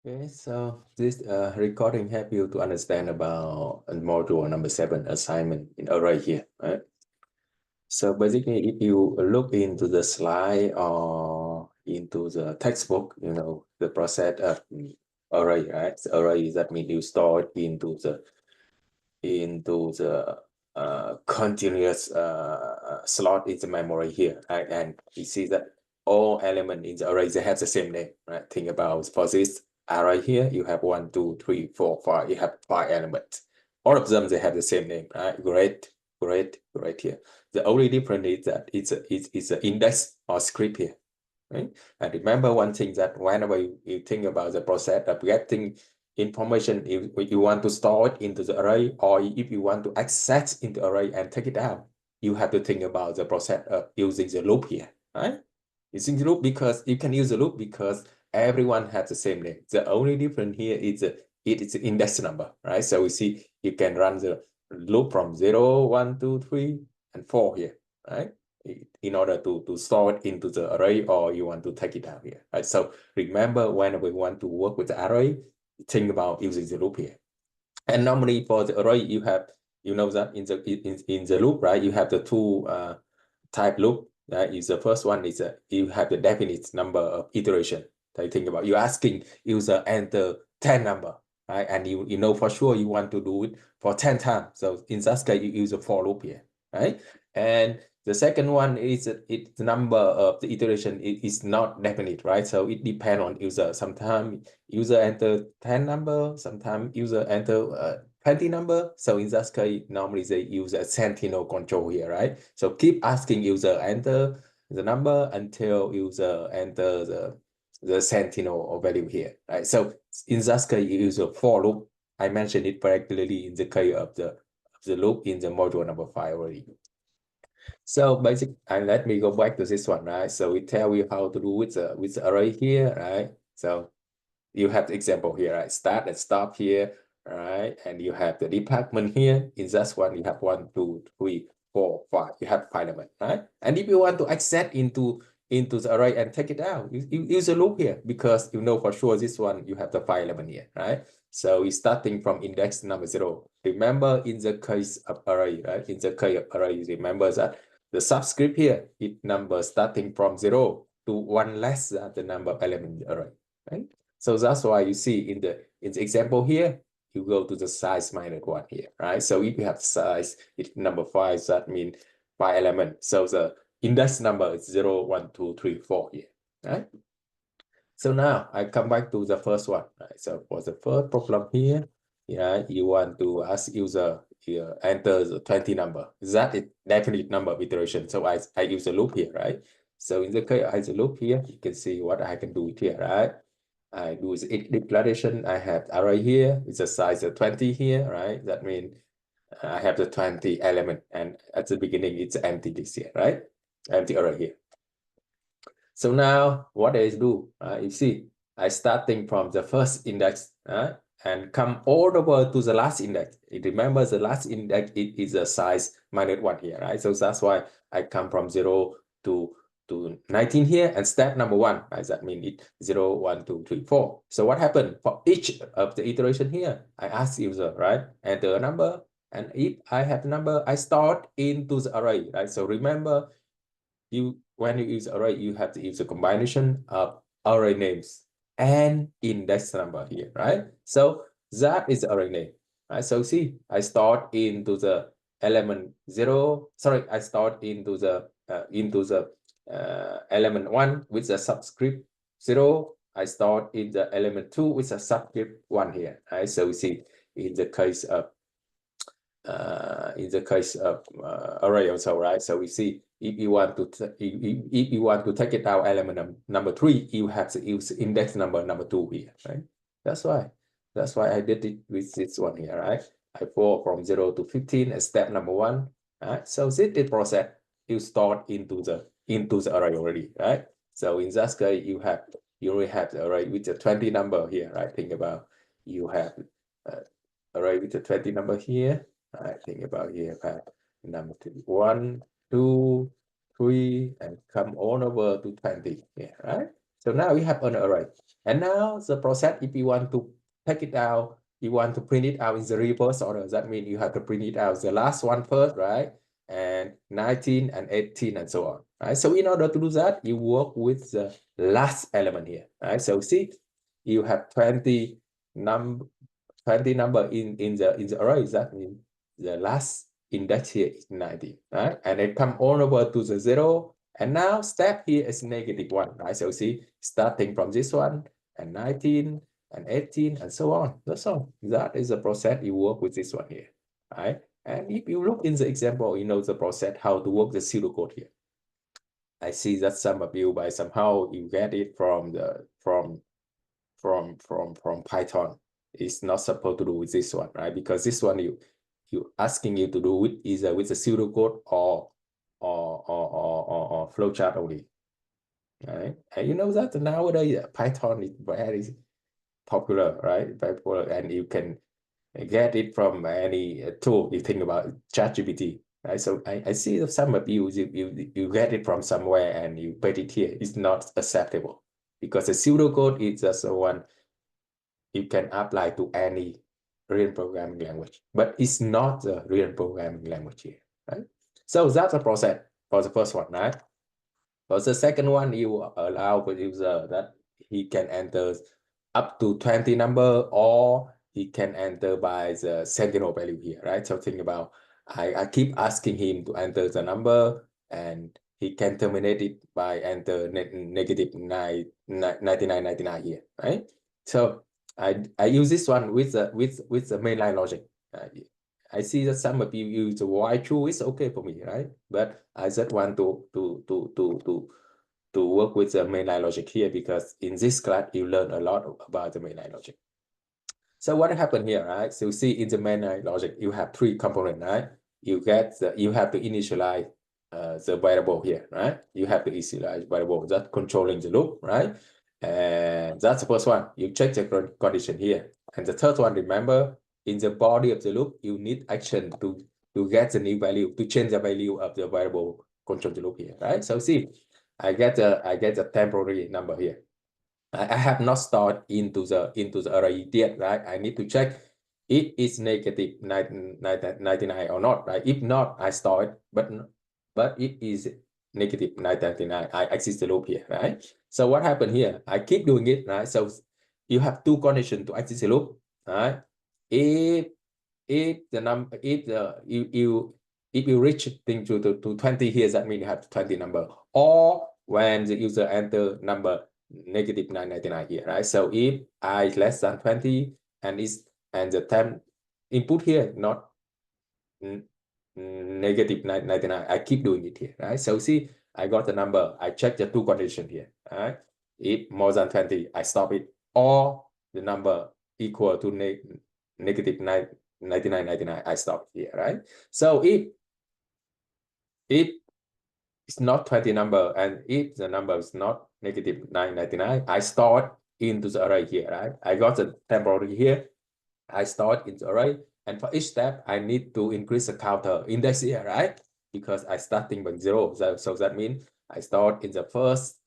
Okay, so this recording help you to understand about module number 7 assignment in array here, right? So basically, if you look into the slide or into the textbook, you know, the process of array, right? So array, that means you store it into the continuous slot in the memory here, right? And you see that all elements in the array, they have the same name, right? Think about for this array here, you have 1, 2, 3, 4, 5, you have 5 elements. All of them, they have the same name, right? Great here. The only difference is that it's an index or script here, right? And remember one thing, that whenever you think about the process of getting information, if you want to store it into the array, or if you want to access into array and take it out, you have to think about the process of using the loop here, right? Using the loop, because you can use the loop because everyone has the same name. The only difference here is it is the index number, right? So we see you can run the loop from 0, 1, 2, 3, and 4 here, right? In order to store it into the array, or you want to take it out here, right? So remember, when we want to work with the array, think about using the loop here. And normally for the array, you have, you know, that in the loop, right, you have the two type loop. Right? Is the first one is you have the definite number of iteration. So you think about, you're asking user enter 10 number, right? And you know for sure you want to do it for 10 times. So in that case, you use a for loop here, right? And the second one is the number of the iteration is not definite, right? So it depends on user. Sometimes user enter 10 number, sometimes user enter 20 number. So in that case, normally they use a sentinel control here, right? So keep asking user enter the number until user enter the sentinel value here, right? So in that case, you use a for loop. I mentioned it very clearly in the case of the loop in the module number 5 already. So basically, and let me go back to this one, right? So we tell you how to do with the array here, right? So you have the example here, right? Start and stop here, right? And you have the department here. In that one, you have 1, 2, 3, 4, 5. You have 5 elements, right? And if you want to access into the array and take it out, you use a loop here, because you know for sure this one you have the 5 element here, right? So it's starting from index number 0. Remember, in the case of array, right? In the case of array, remember that the subscript here, it number starting from 0 to 1 less than the number of elements in the array, right? So that's why you see in the example here, you go to the size -1 here, right? So if you have size, it's number 5, that means 5 elements. So the index number is 0, 1, 2, 3, 4 here, right? So now I come back to the first one, right? So for the first problem here, yeah, you want to ask user here, enter the 20 number. That is definite number of iteration. So I use a loop here, right? So in the case I use a loop here, you can see what I can do here, right? I do the declaration. I have array here with the size of 20 here, right? That means I have the 20 element, and at the beginning it's empty this here, right? Empty array here. So now what I do, you see, I starting from the first index and come all the way to the last index. It remembers the last index, it is a size -1 here, right? So that's why I come from 0 to 19 here, and step number 1, right? That means it 0, 1, 2, 3, 4. So what happened for each of the iteration here? I ask user, right? Enter a number, and if I have number, I start into the array, right? So remember, when you use array, you have to use a combination of array names and index number here, right? So that is the array name, right? So see, I start into the element 0. Sorry, I start into the element 1 with the subscript 0. I start in the element 2 with a subscript 1 here, right? So we see in the case of array also, right? So we see if you want to take it out element number 3, you have to use index number 2 here, right? That's why I did it with this one here, right? I go from 0 to 15 as step number 1, right? So this is process you start into the array already, right? So in that case, you already have the array with the 20 number here, right? Think about, you have array with the 20 number here. I think about here, number 1, 2, 3, and come all over to 20 here, right? So now we have an array. And now the process, if you want to take it out, you want to print it out in the reverse order. That means you have to print it out the last one first, right? And 19 and 18 and so on, right? So in order to do that, you work with the last element here, right? So see, you have 20 number in the array. That means the last index here is 90, right? And it come all over to the 0. And now step here is -1, right? So see, starting from this one and 19 and 18 and so on. That's all. That is the process you work with this one here, right? And if you look in the example, you know the process, how to work the pseudocode here. I see that some of you, by somehow you get it from the from Python. It's not supposed to do with this one, right? Because this one you asking you to do with either with the pseudocode or flowchart only, right? And you know that nowadays Python is very popular, right? Popular, and you can get it from any tool. You think about ChatGPT, right? So I see that some of you get it from somewhere and you put it here. It's not acceptable because the pseudocode is just one you can apply to any real programming language, but it's not the real programming language here, right? So that's a process for the first one, right? For the second one, you allow the user that he can enter up to 20 number, or he can enter by the second value here, right? So think about, I keep asking him to enter the number, and he can terminate it by enter -99 here, right? So I use this one with the mainline logic. I see that some of you use the while true. It's okay for me, right? But I just want to work with the mainline logic here, because in this class you learn a lot about the mainline logic. So what happened here, right? So you see in the mainline logic you have 3 components, right? You have to initialize the variable here, right? You have to initialize variable that controlling the loop, right? And that's the first one. You check the condition here. And the third one, remember, in the body of the loop, you need action to get the new value, to change the value of the variable control the loop here, right? So see, I get a temporary number here. I have not stored into the array yet, right? I need to check it is negative 99 or not, right? If not, I store it, but it is negative 999. I exit the loop here, right? So what happened here? I keep doing it, right? So you have 2 conditions to exit the loop, right? If the number, if you reach thing to 20 here, that means you have 20 number, or when the user enter number -999 here, right? So if I is less than 20 and the time input here not -999, I keep doing it here, right? So see, I got the number, I check the 2 conditions here, right? If more than 20, I stop it, or the number equal to -99.99, I stop here, right? So if it's not 20 number, and if the number is not -999, I store it into the array here, right? I got the temporary here, I store it in the array, and for each step, I need to increase the counter index here, right? Because I starting by 0, so that means I start in the first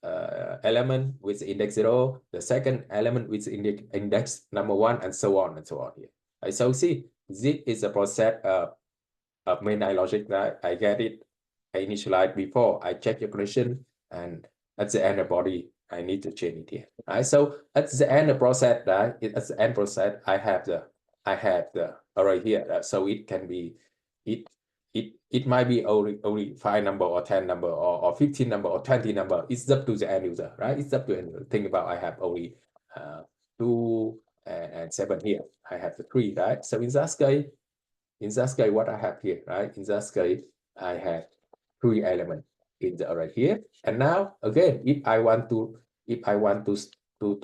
element with the index 0, the second element with the index number 1, and so on here. Right? So see, this is a process of mainline logic that I get it. I initialize before I check your condition, and at the end of body, I need to change it here. Right? So at the end of process, at the end process, I have the array here. So it can be it might be only 5 number or 10 number or 15 number or 20 number. It's up to the end user, right? It's up to the end user. Think about, I have only 2 and 7 here. I have the 3, right? So in that case, what I have here, right? In that case, I have 3 elements in the array here. And now again, if I want to do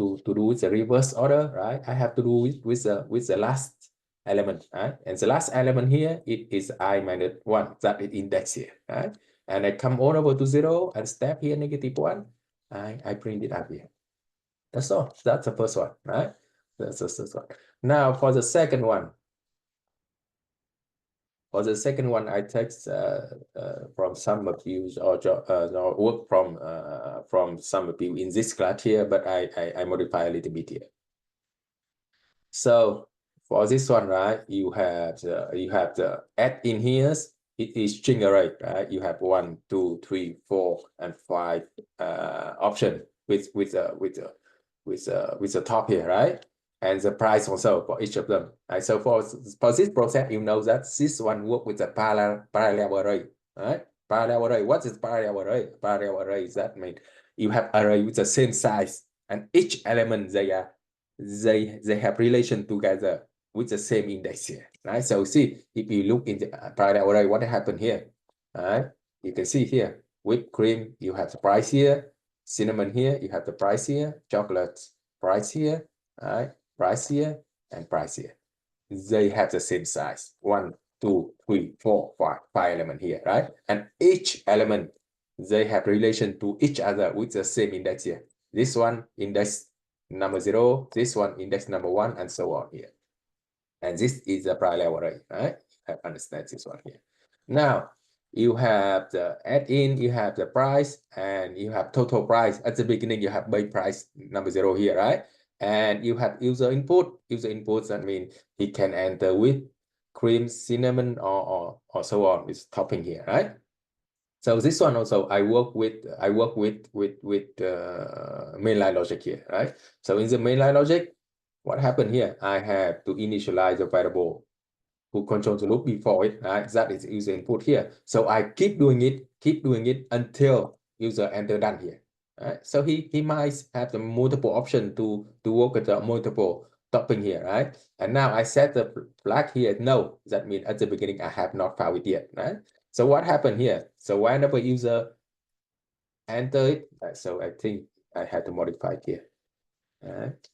the reverse order, right? I have to do it with the last element, right? And the last element here, it is I-1, that is index here, right? And I come all over to 0 and step here -1. I print it up here. That's all. That's the first one, right? That's the first one. Now for the second one. For the second one, I text from some of you or work from some of you in this class here, but I modify a little bit here. So for this one, right, you have the add in here. It is string array, right? You have 1, 2, 3, 4, and 5 option with the top here, right? And the price also for each of them. Right? So for this process, you know that this one work with the parallel array, right? Parallel array. What is parallel array? Parallel array is that mean you have array with the same size, and each element they have relation together with the same index here, right? So see, if you look in the parallel array, what happened here, right? You can see here, whipped cream, you have the price here, cinnamon here, you have the price here, chocolate price here, right? Price here and price here. They have the same size, 1, 2, 3, 4, 5 element here, right? And each element, they have relation to each other with the same index here. This one index number 0, this one index number 1, and so on here. And this is a parallel array, right? I understand this one here. Now you have the add-in, you have the price, and you have total price. At the beginning, you have base price number 0 here, right? And you have user input. User inputs, that means he can enter with cream, cinnamon, or so on. It's topping here, right? So this one also I work with mainline logic here, right? So in the mainline logic, what happened here? I have to initialize the variable who controls the loop before it, right? That is user input here. So I keep doing it until user enter done here. Right? So he might have the multiple option to work with the multiple topping here, right? And now I set the flag here. No, that means at the beginning I have not found it yet, right? So what happened here? So whenever user enter it, so I think I had to modify it here. Right?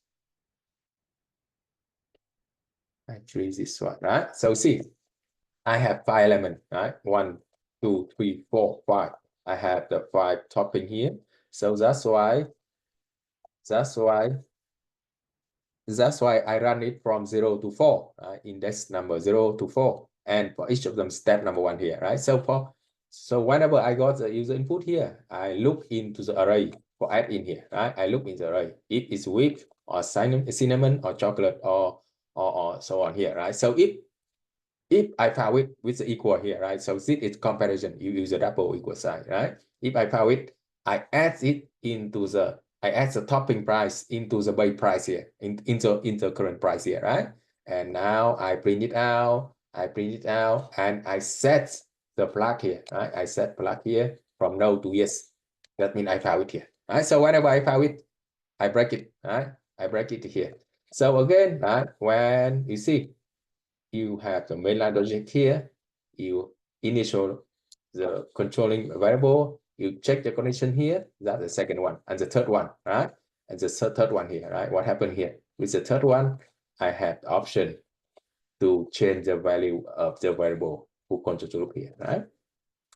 I choose this one, right? So see, I have 5 elements, right? 1, 2, 3, 4, 5. I have the 5 topping here. So that's why I run it from 0 to 4, right? Index number 0 to 4. And for each of them, step number 1 here, right? So whenever I got the user input here, I look into the array for add in here, right? I look in the array. If it's whipped or cinnamon or chocolate or so on here, right? So if I found it with the equal here, right? So this is comparison. You use a double equal sign, right? If I found it, I add it into I add the topping price into the base price here, into current price here, right? And now I print it out, and I set the flag here, right? I set flag here from no to yes. That means I found it here, right? So whenever I found it, I break it, right? I break it here. So again, right? When you see, you have the mainline logic here, you initial the controlling variable, you check the condition here, that's the second one, and the third one, right? And the third one here, right? What happened here? With the third one, I have the option to change the value of the variable who controls the loop here, right?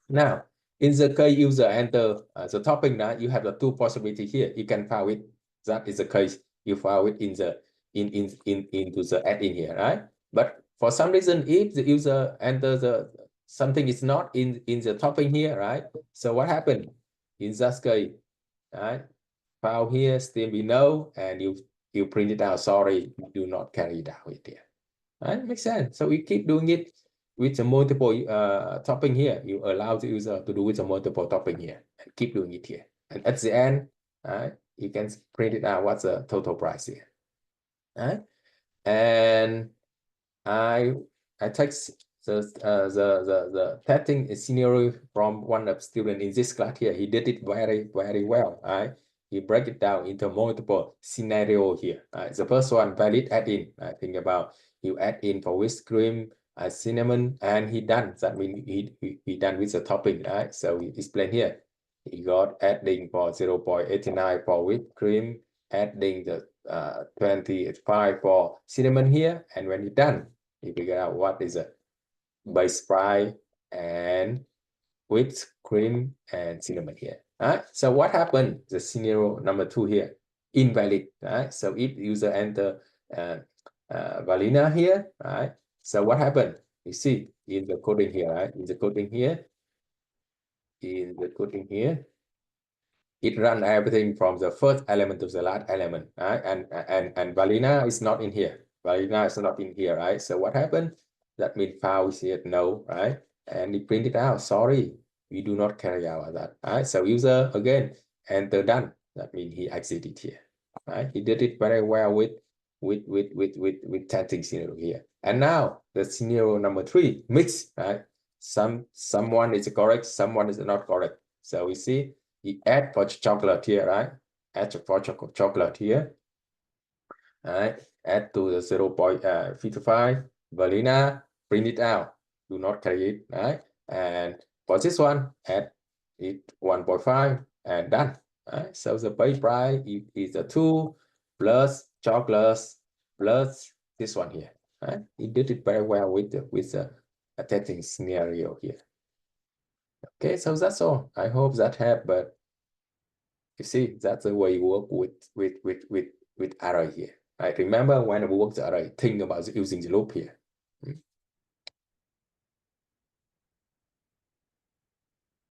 Now, in the case user enter the topping, now you have the 2 possibilities here. You can file it. That is the case. You file it into the add-in here, right? But for some reason, if the user enters something is not in the topping here, right? So what happened in that case, right? File here, still be no, and you print it out. Sorry, you do not carry it out here. Right? Makes sense. So we keep doing it with the multiple topping here. You allow the user to do with the multiple topping here and keep doing it here. And at the end, you can print it out what's the total price here. Right? And I take the testing scenario from one of student in this class here. He did it very well. Right? He break it down into multiple scenario here. Right? The first one, valid add-in. Think about you add in for whipped cream, cinnamon, and he done. That means he done with the topping, right? So he explain here. He got adding for 0.89 for whipped cream, adding the 25 for cinnamon here, and when he done, he figure out what is a base price and whipped cream and cinnamon here. Right? So what happened? The scenario number 2 here, invalid. Right? So if user enter vanilla here, right? So what happened? You see in the coding here, right? In the coding here, it run everything from the first element to the last element, right? And Valina is not in here. Valina is not in here, right? So what happened? That means file is here no, right? And it printed out, sorry, we do not carry out that, right? So user again enter done. That means he exited here, right? He did it very well with 10 things here. And now the scenario number 3, mix, right? Someone is correct, someone is not correct. So we see he add for chocolate here, right? Add for chocolate here. All right, add to the 0.55 vanilla, print it out, do not carry it, right? And for this one, add it 1.5 and done. Right? So the base price is a 2 plus chocolate plus this one here. Right? He did it very well with the testing scenario here. Okay, so that's all. I hope that helped, but you see, that's the way you work with array here. Right? Remember when we work the array, think about using the loop here.